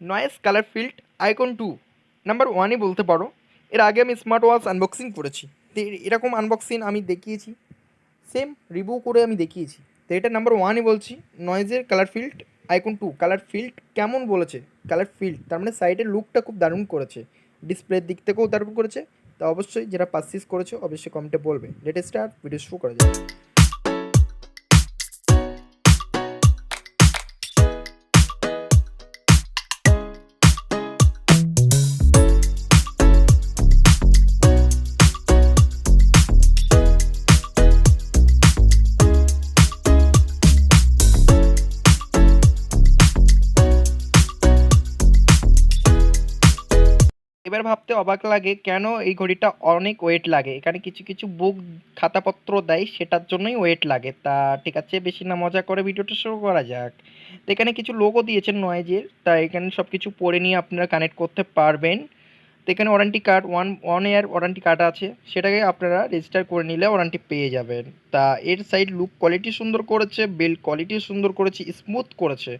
Noise colour field icon 2 number ওয়ানই বলতে পারো। এর আগে আমি স্মার্ট ওয়াচ আনবক্সিং করেছি, তো এরকম আনবক্সিং আমি দেখিয়েছি, সেম রিভিউ করে আমি দেখিয়েছি। তো এটা নাম্বার ওয়ানই বলছি, নয়েজের colour field icon 2। Colour field কেমন বলেছে, কালার ফিল্ড তার মানে সাইডের লুকটা খুব দারুণ করেছে, ডিসপ্লের দিক থেকেও দারুণ করেছে। তো অবশ্যই যারা পারচেজ করেছে অবশ্যই কমেন্টে বলবে। লেটেস্ট স্টার্ট ভিডিও শুরু করা যায়। এবার ভাবতে অবাক লাগে কেন এই ঘড়িটা অনেক ওয়েট লাগে। এখানে কিছু কিছু বুক খাতাপত্র দেয়, সেটার জন্যই ওয়েট লাগে। তা ঠিক আছে, বেশি না মজা করে ভিডিওটা শুরু করা যাক। তো এখানে কিছু লোগো দিয়েছেন নয়েজের, তা এখানে সব কিছু পড়ে নিয়ে আপনারা কানেক্ট করতে পারবেন। তো এখানে warranty card one year warranty card আছে, সেটাকে আপনারা রেজিস্টার করে নিলে ওয়ারেন্টি পেয়ে যাবেন। তা এর সাইড লুক কোয়ালিটি সুন্দর করেছে, বেল্ট কোয়ালিটি সুন্দর করেছে, স্মুথ করেছে।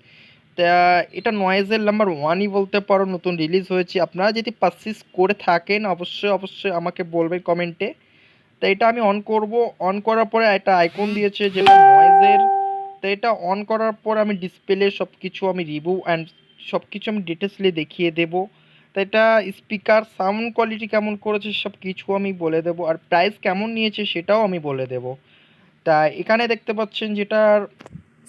তা এটা নয়েজের নাম্বার ওয়ানই বলতে পারো, নতুন রিলিজ হয়েছে। আপনারা যদি পারচেজ করে থাকেন অবশ্যই অবশ্যই আমাকে বলবেন কমেন্টে। তো এটা আমি অন করব, অন করার পরে একটা আইকন দিয়েছে যেটা নয়েজের। তো এটা অন করার পর আমি ডিসপ্লে সব কিছু আমি রিভিউ অ্যান্ড সব কিছু আমি ডিটেলসলি দেখিয়ে দেব। তো এটা স্পিকার সাউন্ড কোয়ালিটি কেমন করেছে সব কিছু আমি বলে দেবো, আর প্রাইস কেমন নিয়েছে সেটাও আমি বলে দেব। তা এখানে দেখতে পাচ্ছেন যেটার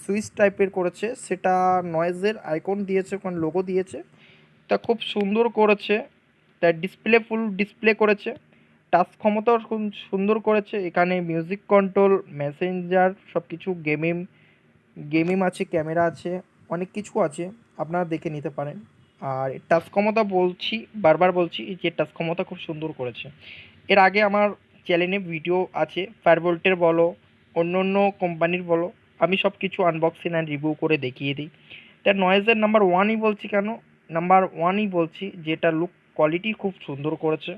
সুইচ টাইপের করেছে, সেটা নয়েজের আইকন দিয়েছে, ওখানে লোগো দিয়েছে। তা খুব সুন্দর করেছে। তার ডিসপ্লে ফুল ডিসপ্লে করেছে, টাচ ক্ষমতাও খুব সুন্দর করেছে। এখানে মিউজিক কন্ট্রোল, মেসেঞ্জার সব কিছু, গেমিং গেমিং আছে, ক্যামেরা আছে, অনেক কিছু আছে, আপনারা দেখে নিতে পারেন। আর টাচ ক্ষমতা বলছি, বারবার বলছি যে টাচ ক্ষমতা খুব সুন্দর করেছে। এর আগে আমার চ্যানেলে ভিডিও আছে, ফায়ারবোল্টের বলো, অন্য অন্য কোম্পানির বলো, আমি সব কিছু আনবক্সিং অ্যান্ড রিভিউ করে দেখিয়ে দিই। তার নয়েজের নাম্বার ওয়ানই বলছি কেন, নাম্বার ওয়ানই বলছি যেটা লুক কোয়ালিটি খুব সুন্দর করেছে।